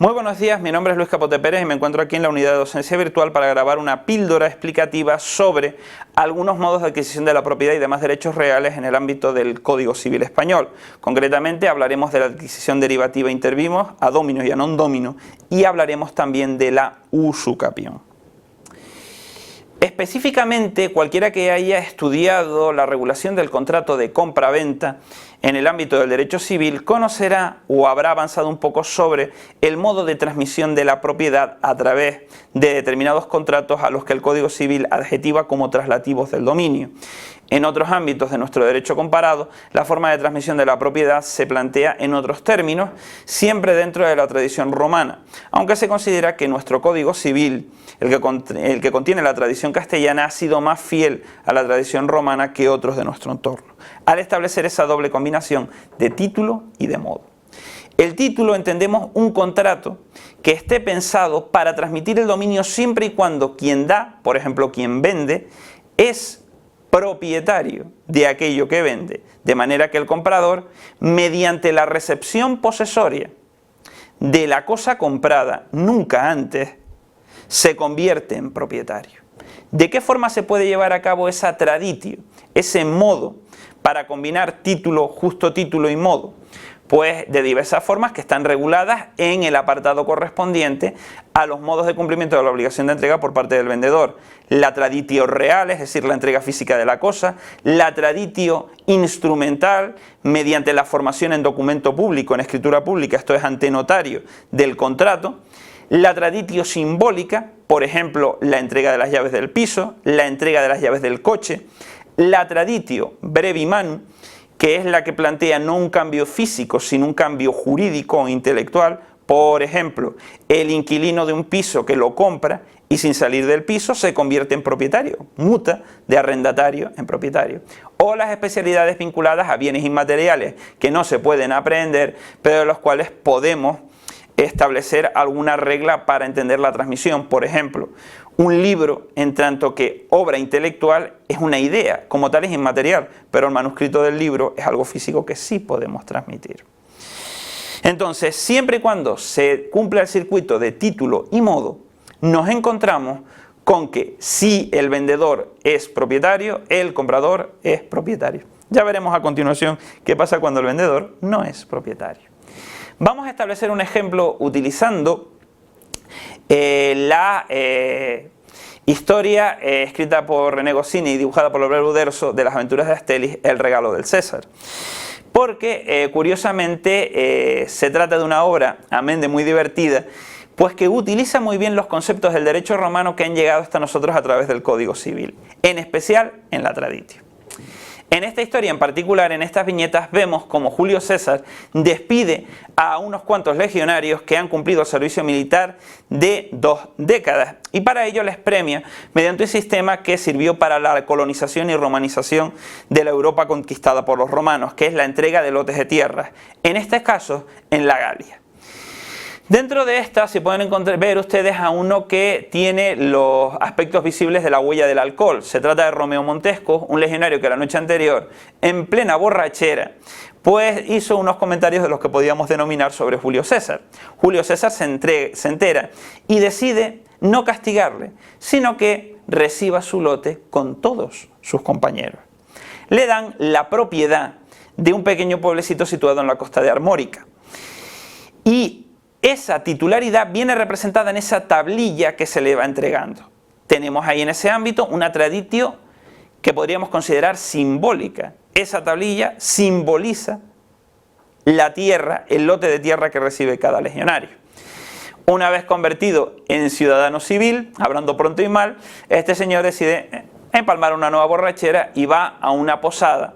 Muy buenos días, mi nombre es Luis Capote Pérez y me encuentro aquí en la unidad de docencia virtual para grabar una píldora explicativa sobre algunos modos de adquisición de la propiedad y demás derechos reales en el ámbito del Código Civil Español. Concretamente hablaremos de la adquisición derivativa inter vivos a dominus y a non dominus y hablaremos también de la usucapión. Específicamente, cualquiera que haya estudiado la regulación del contrato de compra-venta en el ámbito del derecho civil conocerá o habrá avanzado un poco sobre el modo de transmisión de la propiedad a través de determinados contratos a los que el Código Civil adjetiva como traslativos del dominio. En otros ámbitos de nuestro derecho comparado, la forma de transmisión de la propiedad se plantea en otros términos, siempre dentro de la tradición romana, aunque se considera que nuestro Código Civil, el que contiene la tradición castellana, ha sido más fiel a la tradición romana que otros de nuestro entorno, al establecer esa doble combinación de título y de modo. El título entendemos un contrato que esté pensado para transmitir el dominio siempre y cuando quien da, por ejemplo quien vende, es propietario de aquello que vende, de manera que el comprador, mediante la recepción posesoria de la cosa comprada nunca antes, se convierte en propietario. ¿De qué forma se puede llevar a cabo esa traditio, ese modo para combinar título, justo título y modo? Pues de diversas formas que están reguladas en el apartado correspondiente a los modos de cumplimiento de la obligación de entrega por parte del vendedor. La traditio real, es decir, la entrega física de la cosa, la traditio instrumental, mediante la formación en documento público, en escritura pública, esto es ante notario, del contrato, la traditio simbólica, por ejemplo, la entrega de las llaves del piso, la entrega de las llaves del coche, la traditio brevi manu, que es la que plantea no un cambio físico, sino un cambio jurídico o intelectual. Por ejemplo, el inquilino de un piso que lo compra y sin salir del piso se convierte en propietario, muta de arrendatario en propietario. O las especialidades vinculadas a bienes inmateriales que no se pueden aprehender, pero de los cuales podemos establecer alguna regla para entender la transmisión. Por ejemplo, un libro, en tanto que obra intelectual, es una idea, como tal es inmaterial, pero el manuscrito del libro es algo físico que sí podemos transmitir. Entonces, siempre y cuando se cumpla el circuito de título y modo, nos encontramos con que si el vendedor es propietario, el comprador es propietario. Ya veremos a continuación qué pasa cuando el vendedor no es propietario. Vamos a establecer un ejemplo utilizando la historia escrita por René Goscinny y dibujada por Lorenzo Uderzo de las aventuras de Astelli, El regalo del César. Porque curiosamente se trata de una obra, amén de muy divertida, pues que utiliza muy bien los conceptos del derecho romano que han llegado hasta nosotros a través del Código Civil, en especial en la traditio. En esta historia en particular, en estas viñetas, vemos como Julio César despide a unos cuantos legionarios que han cumplido el servicio militar de 2 décadas y para ello les premia mediante un sistema que sirvió para la colonización y romanización de la Europa conquistada por los romanos, que es la entrega de lotes de tierras, en este caso en la Galia. Dentro de esta se pueden ver ustedes a uno que tiene los aspectos visibles de la huella del alcohol. Se trata de Romeo Montesco, un legionario que la noche anterior, en plena borrachera, pues hizo unos comentarios de los que podíamos denominar sobre Julio César. Julio César se entera y decide no castigarle, sino que reciba su lote con todos sus compañeros. Le dan la propiedad de un pequeño pueblecito situado en la costa de Armórica. Y esa titularidad viene representada en esa tablilla que se le va entregando. Tenemos ahí en ese ámbito una traditio que podríamos considerar simbólica. Esa tablilla simboliza la tierra, el lote de tierra que recibe cada legionario. Una vez convertido en ciudadano civil, hablando pronto y mal, este señor decide empalmar una nueva borrachera y va a una posada,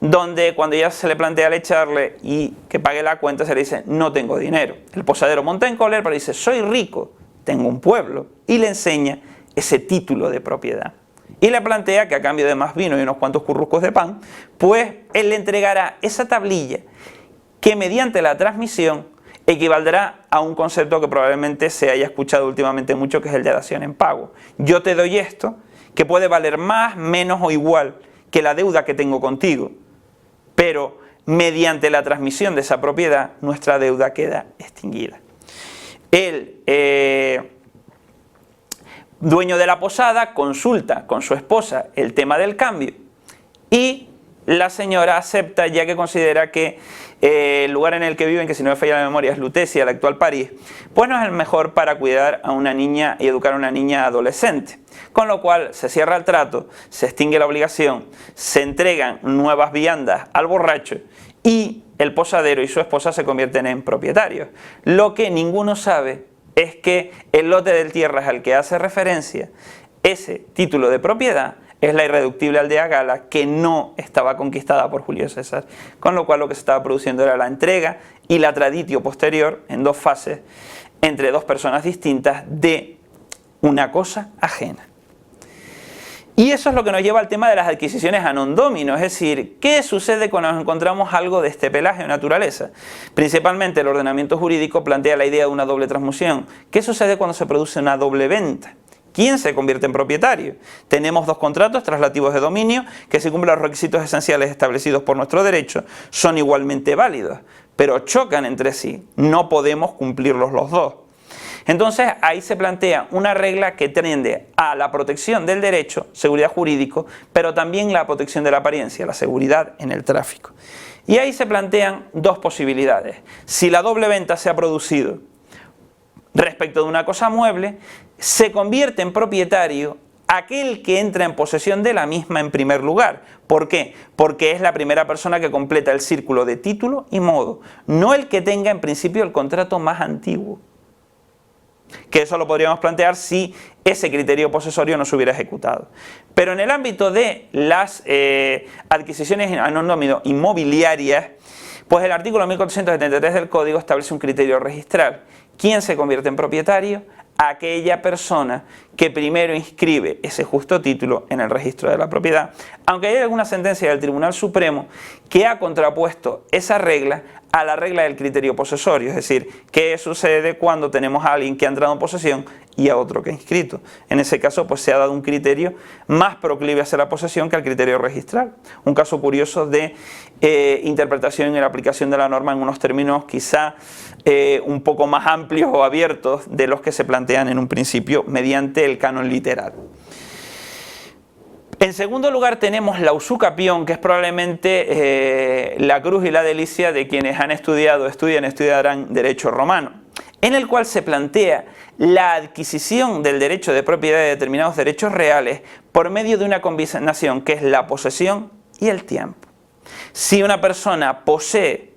donde cuando ya se le plantea el echarle y que pague la cuenta, se le dice, no tengo dinero. El posadero monta en cólera, pero dice, soy rico, tengo un pueblo, y le enseña ese título de propiedad. Y le plantea que a cambio de más vino y unos cuantos currucos de pan, pues él le entregará esa tablilla que mediante la transmisión equivaldrá a un concepto que probablemente se haya escuchado últimamente mucho, que es el de dación en pago. Yo te doy esto, que puede valer más, menos o igual que la deuda que tengo contigo, pero mediante la transmisión de esa propiedad nuestra deuda queda extinguida. el dueño de la posada consulta con su esposa el tema del cambio y la señora acepta, ya que considera que el lugar en el que viven, que si no me falla la memoria es Lutecia, el actual París, pues no es el mejor para cuidar a una niña y educar a una niña adolescente. Con lo cual se cierra el trato, se extingue la obligación, se entregan nuevas viandas al borracho y el posadero y su esposa se convierten en propietarios. Lo que ninguno sabe es que el lote de tierras al que hace referencia ese título de propiedad es la irreductible aldea Gala, que no estaba conquistada por Julio César, con lo cual lo que se estaba produciendo era la entrega y la traditio posterior, en dos fases, entre dos personas distintas, de una cosa ajena. Y eso es lo que nos lleva al tema de las adquisiciones a non domino, es decir, ¿qué sucede cuando nos encontramos algo de este pelaje o naturaleza? Principalmente el ordenamiento jurídico plantea la idea de una doble transmisión. ¿Qué sucede cuando se produce una doble venta? ¿Quién se convierte en propietario? Tenemos dos contratos traslativos de dominio que, si cumplen los requisitos esenciales establecidos por nuestro derecho, son igualmente válidos, pero chocan entre sí. No podemos cumplirlos los dos. Entonces ahí se plantea una regla que tiende a la protección del derecho, seguridad jurídico, pero también la protección de la apariencia, la seguridad en el tráfico. Y ahí se plantean dos posibilidades. Si la doble venta se ha producido respecto de una cosa mueble, se convierte en propietario aquel que entra en posesión de la misma en primer lugar. ¿Por qué? Porque es la primera persona que completa el círculo de título y modo, no el que tenga en principio el contrato más antiguo. Que eso lo podríamos plantear si ese criterio posesorio no se hubiera ejecutado. Pero en el ámbito de las adquisiciones a non domino inmobiliarias, pues el artículo 1473 del Código establece un criterio registral. ¿Quién se convierte en propietario? Aquella persona que primero inscribe ese justo título en el registro de la propiedad, aunque hay alguna sentencia del Tribunal Supremo que ha contrapuesto esa regla a la regla del criterio posesorio, es decir, ¿qué sucede cuando tenemos a alguien que ha entrado en posesión y a otro que ha inscrito? En ese caso, pues se ha dado un criterio más proclive hacia la posesión que al criterio registral. Un caso curioso de interpretación y la aplicación de la norma en unos términos quizá un poco más amplios o abiertos de los que se plantean en un principio mediante el canon literal. En segundo lugar tenemos la usucapión, que es probablemente la cruz y la delicia de quienes han estudiado, estudiarán derecho romano, en el cual se plantea la adquisición del derecho de propiedad de determinados derechos reales por medio de una combinación que es la posesión y el tiempo. Si una persona posee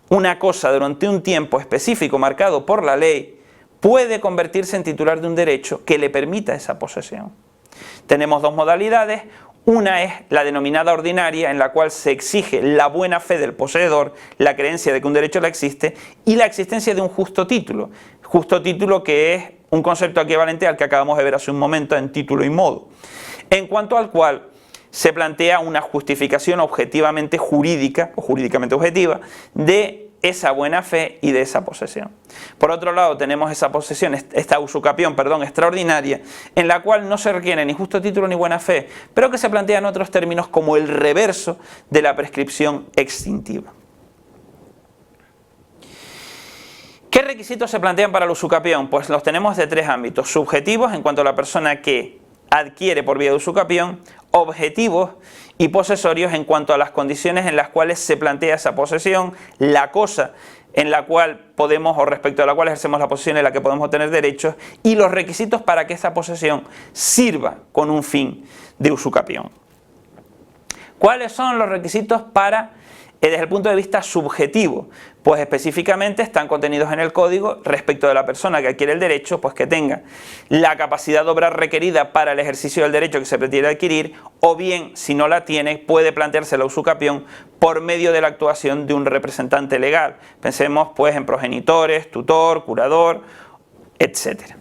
una cosa durante un tiempo específico marcado por la ley, puede convertirse en titular de un derecho que le permita esa posesión. Tenemos dos modalidades. Una es la denominada ordinaria, en la cual se exige la buena fe del poseedor, la creencia de que un derecho la existe, y la existencia de un justo título que es un concepto equivalente al que acabamos de ver hace un momento en título y modo, en cuanto al cual se plantea una justificación objetivamente jurídica o jurídicamente objetiva de esa buena fe y de esa posesión. Por otro lado tenemos esa posesión, esta usucapión, extraordinaria, en la cual no se requiere ni justo título ni buena fe, pero que se plantea en otros términos como el reverso de la prescripción extintiva. ¿Qué requisitos se plantean para la usucapión? Pues los tenemos de tres ámbitos: subjetivos en cuanto a la persona que adquiere por vía de usucapión, objetivos y posesorios en cuanto a las condiciones en las cuales se plantea esa posesión, la cosa en la cual podemos o respecto a la cual ejercemos la posesión en la que podemos obtener derechos, y los requisitos para que esa posesión sirva con un fin de usucapión. ¿Cuáles son los requisitos para desde el punto de vista subjetivo? Pues específicamente están contenidos en el código respecto de la persona que adquiere el derecho, pues que tenga la capacidad de obrar requerida para el ejercicio del derecho que se pretende adquirir, o bien, si no la tiene, puede plantearse la usucapión por medio de la actuación de un representante legal. Pensemos pues en progenitores, tutor, curador, etc.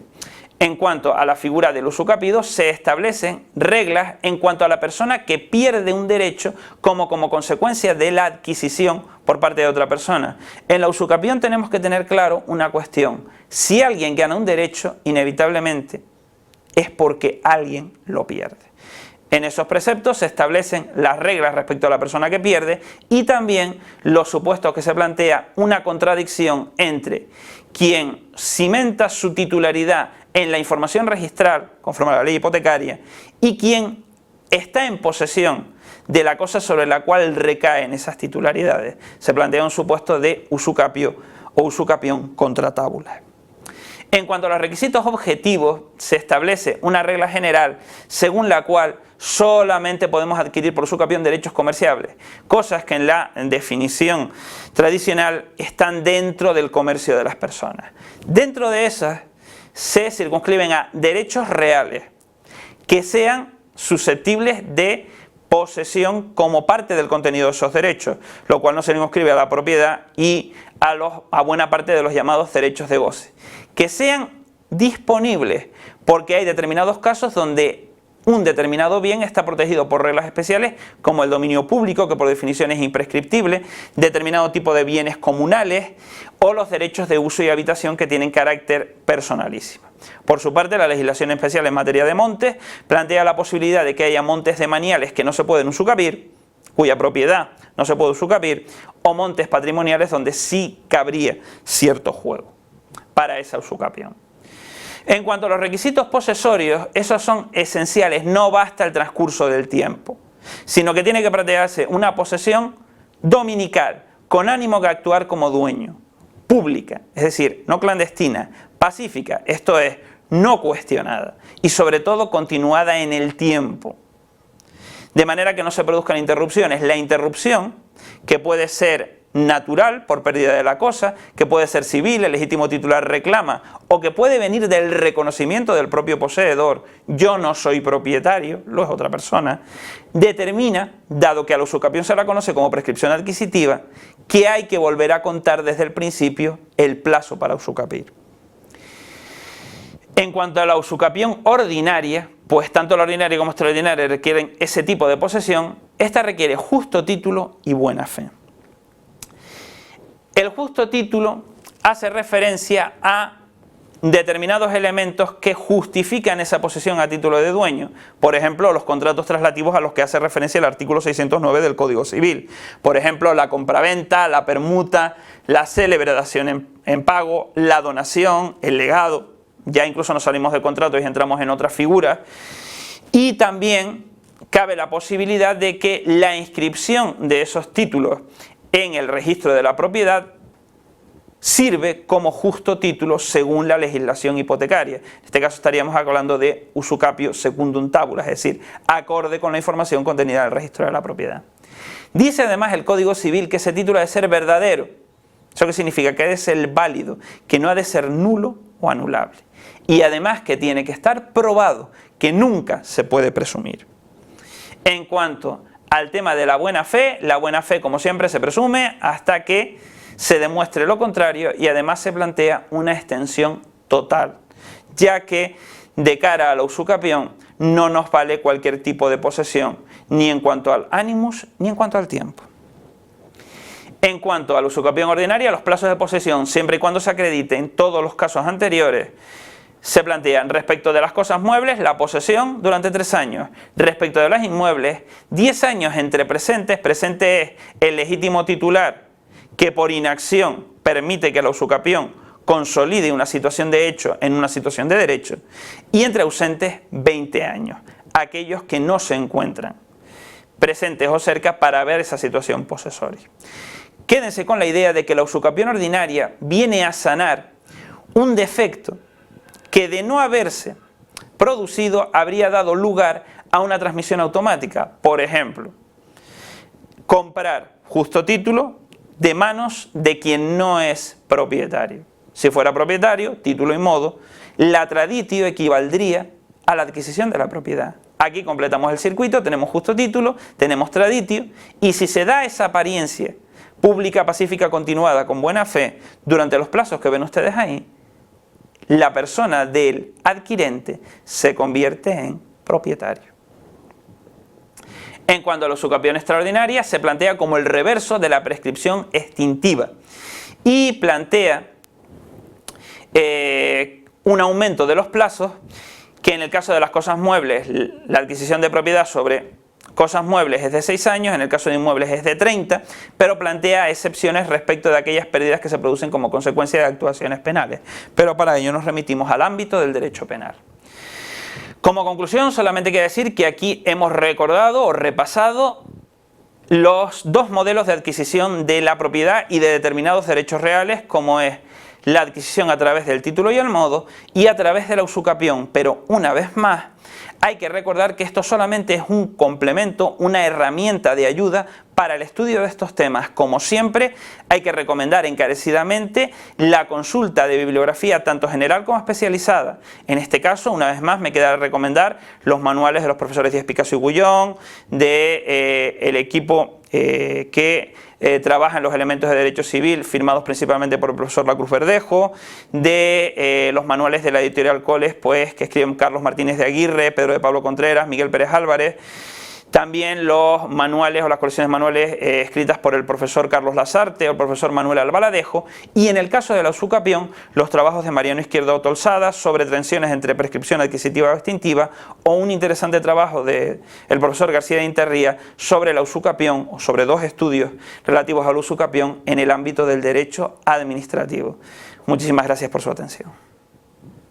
En cuanto a la figura del usucapido, se establecen reglas en cuanto a la persona que pierde un derecho como consecuencia de la adquisición por parte de otra persona. En la usucapión tenemos que tener claro una cuestión: si alguien gana un derecho, inevitablemente es porque alguien lo pierde. En esos preceptos se establecen las reglas respecto a la persona que pierde y también los supuestos que se plantea una contradicción entre quien cimenta su titularidad en la información registral, conforme a la ley hipotecaria, y quien está en posesión de la cosa sobre la cual recaen esas titularidades. Se plantea un supuesto de usucapio o usucapión contra tabula. En cuanto a los requisitos objetivos, se establece una regla general según la cual solamente podemos adquirir por usucapión derechos comerciables, cosas que en la definición tradicional están dentro del comercio de las personas. Dentro de esas se circunscriben a derechos reales que sean susceptibles de posesión como parte del contenido de esos derechos, lo cual no se circunscribe a la propiedad y a buena parte de los llamados derechos de goce. Que sean disponibles, porque hay determinados casos donde un determinado bien está protegido por reglas especiales, como el dominio público, que por definición es imprescriptible, determinado tipo de bienes comunales o los derechos de uso y habitación que tienen carácter personalísimo. Por su parte, la legislación especial en materia de montes plantea la posibilidad de que haya montes demaniales que no se pueden usucapir, cuya propiedad no se puede usucapir, o montes patrimoniales donde sí cabría cierto juego para esa usucapión. En cuanto a los requisitos posesorios, esos son esenciales, no basta el transcurso del tiempo, sino que tiene que plantearse una posesión dominical, con ánimo de actuar como dueño, pública, es decir, no clandestina, pacífica, esto es, no cuestionada, y sobre todo continuada en el tiempo, de manera que no se produzcan interrupciones. La interrupción, que puede ser natural por pérdida de la cosa, que puede ser civil, el legítimo titular reclama, o que puede venir del reconocimiento del propio poseedor, yo no soy propietario, lo es otra persona, determina, dado que a la usucapión se la conoce como prescripción adquisitiva, que hay que volver a contar desde el principio el plazo para usucapir. En cuanto a la usucapión ordinaria, pues tanto la ordinaria como extraordinaria requieren ese tipo de posesión, esta requiere justo título y buena fe. El justo título hace referencia a determinados elementos que justifican esa posesión a título de dueño. Por ejemplo, los contratos traslativos a los que hace referencia el artículo 609 del Código Civil. Por ejemplo, la compraventa, la permuta, la célebre dación en pago, la donación, el legado. Ya incluso nos salimos de contratos y entramos en otras figuras. Y también cabe la posibilidad de que la inscripción de esos títulos en el registro de la propiedad sirve como justo título según la legislación hipotecaria. En este caso estaríamos hablando de usucapio secundum tabula, es decir, acorde con la información contenida en el registro de la propiedad. Dice además el Código Civil que ese título ha de ser verdadero. ¿Eso qué significa? Que ha de ser válido, que no ha de ser nulo o anulable. Y además que tiene que estar probado, que nunca se puede presumir. En cuanto al tema de la buena fe como siempre se presume hasta que se demuestre lo contrario y además se plantea una extensión total, ya que de cara a la usucapión no nos vale cualquier tipo de posesión, ni en cuanto al animus ni en cuanto al tiempo. En cuanto a la usucapión ordinaria, los plazos de posesión, siempre y cuando se acredite en todos los casos anteriores, se plantean respecto de las cosas muebles, la posesión durante 3 años. Respecto de las inmuebles, 10 años entre presentes. Presente es el legítimo titular que por inacción permite que la usucapión consolide una situación de hecho en una situación de derecho. Y entre ausentes, 20 años. Aquellos que no se encuentran presentes o cerca para ver esa situación posesoria. Quédense con la idea de que la usucapión ordinaria viene a sanar un defecto que de no haberse producido habría dado lugar a una transmisión automática. Por ejemplo, comprar justo título de manos de quien no es propietario. Si fuera propietario, título y modo, la traditio equivaldría a la adquisición de la propiedad. Aquí completamos el circuito, tenemos justo título, tenemos traditio, y si se da esa apariencia pública, pacífica, continuada, con buena fe, durante los plazos que ven ustedes ahí, la persona del adquirente se convierte en propietario. En cuanto a la usucapión extraordinaria, se plantea como el reverso de la prescripción extintiva y plantea un aumento de los plazos que en el caso de las cosas muebles, la adquisición de propiedad sobre cosas muebles es de 6 años, en el caso de inmuebles es de 30, pero plantea excepciones respecto de aquellas pérdidas que se producen como consecuencia de actuaciones penales. Pero para ello nos remitimos al ámbito del derecho penal. Como conclusión, solamente quiero decir que aquí hemos recordado o repasado los dos modelos de adquisición de la propiedad y de determinados derechos reales, como es la adquisición a través del título y el modo y a través de la usucapión, pero una vez más hay que recordar que esto solamente es un complemento, una herramienta de ayuda para el estudio de estos temas. Como siempre, hay que recomendar encarecidamente la consulta de bibliografía tanto general como especializada. En este caso, una vez más, me queda recomendar los manuales de los profesores Díaz Picasso y Gullón, del equipo que trabaja en los elementos de derecho civil, firmados principalmente por el profesor Lacruz Verdejo, de los manuales de la editorial Coles, pues, que escriben Carlos Martínez de Aguirre, Pedro de Pablo Contreras, Miguel Pérez Álvarez. También los manuales o las colecciones manuales escritas por el profesor Carlos Lasarte o el profesor Manuel Albaladejo, y en el caso de la usucapión, los trabajos de Mariano Izquierdo Tolsada sobre tensiones entre prescripción adquisitiva o extintiva, o un interesante trabajo del profesor García de Interría sobre la usucapión, o sobre 2 estudios relativos a la usucapión en el ámbito del derecho administrativo. Muchísimas gracias por su atención.